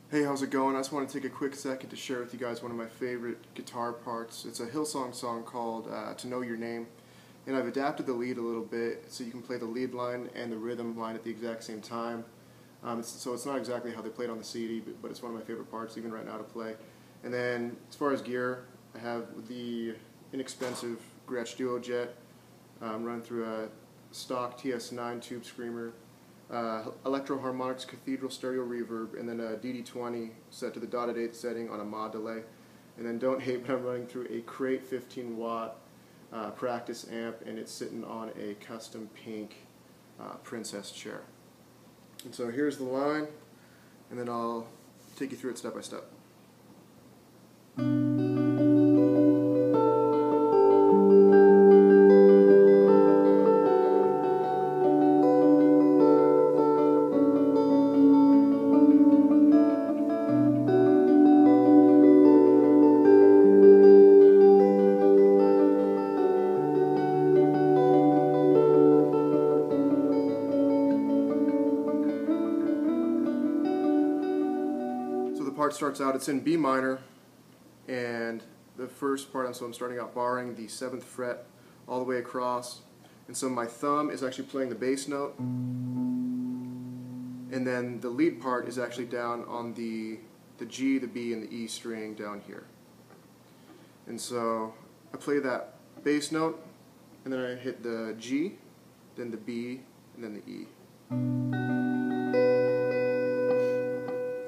Hey, how's it going? I just want to take a quick second to share with you guys one of my favorite guitar parts. It's a Hillsong song called To Know Your Name, and I've adapted the lead a little bit so you can play the lead line and the rhythm line at the exact same time. So it's not exactly how they played on the CD, but it's one of my favorite parts even right now to play. And then as far as gear, I have the inexpensive Gretsch Duo Jet run through a stock TS9 tube screamer, Electro Harmonics Cathedral stereo reverb, and then a DD20 set to the dotted 8th setting on a mod delay. And then don't hate, but I'm running through a Crate 15 watt practice amp, and it's sitting on a custom pink princess chair. And so here's the line, and then I'll take you through it step by step. Part starts out, it's in B minor, and the first part, so I'm starting out barring the 7th fret all the way across, and so my thumb is actually playing the bass note, and then the lead part is actually down on the G, the B, and the E string down here. And so I play that bass note, and then I hit the G, then the B, and then the E.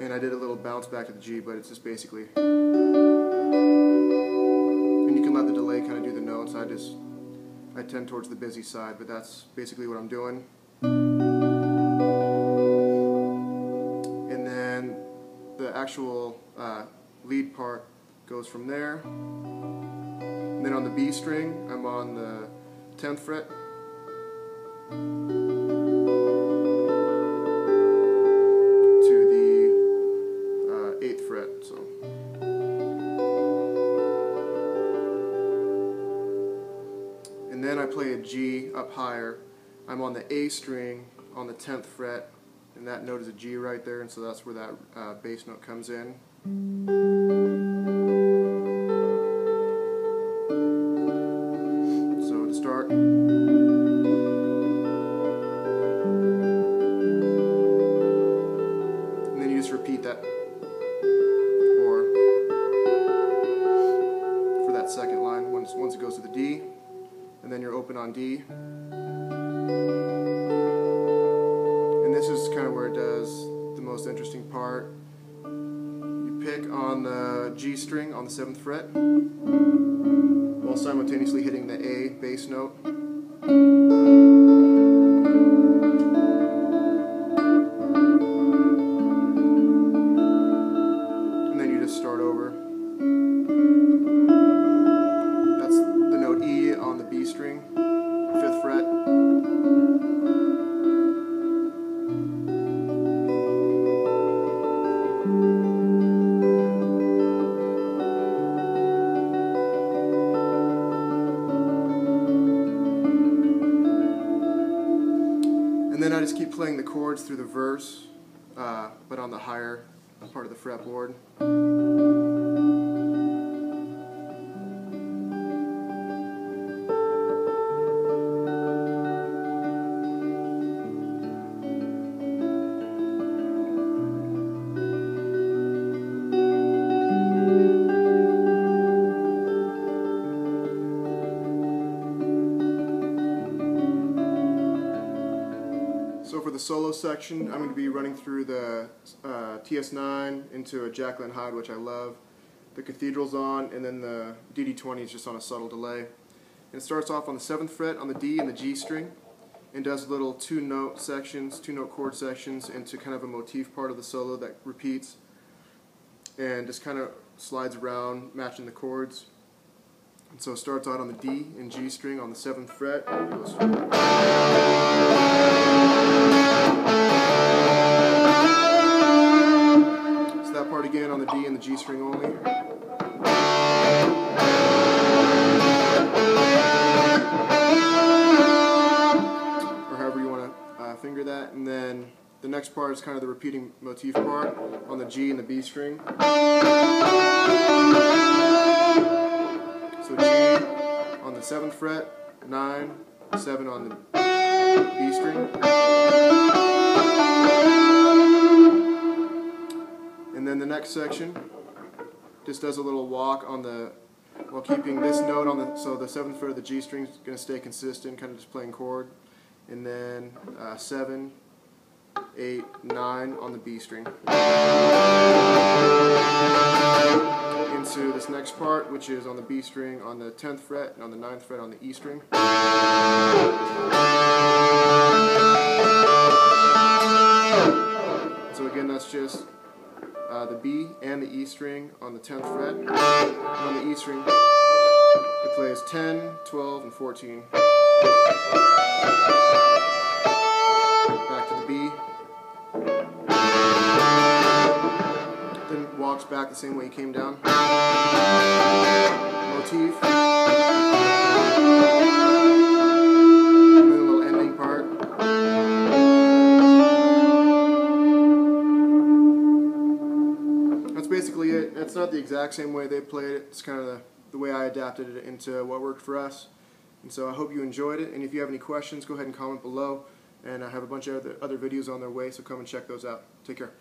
And I did a little bounce back to the G, but it's just basically, and you can let the delay kind of do the notes. I tend towards the busy side, but that's basically what I'm doing. And then the actual lead part goes from there. And then on the B string, I'm on the 10th fret. And then I play a G up higher. I'm on the A string on the 10th fret, and that note is a G right there, and so that's where that bass note comes in. So to start, and then you just repeat that for that second line once it goes to the D. And then you're open on D. And this is kind of where it does the most interesting part. You pick on the G string on the 7th fret while simultaneously hitting the A bass note. And then you just start over. On the B string, 5th fret. And then I just keep playing the chords through the verse, but on the higher part of the fretboard. So for the solo section, I'm going to be running through the TS9 into a Jacqueline Hyde, which I love. The Cathedral's on, and then the DD20 is just on a subtle delay. And it starts off on the 7th fret on the D and the G string, and does little two-note chord sections into kind of a motif part of the solo that repeats, and just kind of slides around, matching the chords. And so it starts out on the D and G string on the 7th fret, and it goes so that part again on the D and the G string only. Or however you want to finger that, and then the next next part is kind of the repeating motif part on the G and the B string. So G on the 7th fret, 9, 7 on the B string. And then the next section just does a little walk on the, while keeping this note on the, so the 7th fret of the G string is going to stay consistent, kind of just playing chord. And then 7, 8, 9 on the B string. Into this next part, which is on the B string on the 10th fret and on the 9th fret on the E string. So again, that's just the B and the E string on the 10th fret. And on the E string, it plays 10, 12, and 14. Back to the B. Then walks back the same way he came down. Motif. And then a little ending part. That's basically it. It's not the exact same way they played it. It's kind of the way I adapted it into what worked for us. And so I hope you enjoyed it. And if you have any questions, go ahead and comment below. And I have a bunch of other videos on their way, so come and check those out. Take care.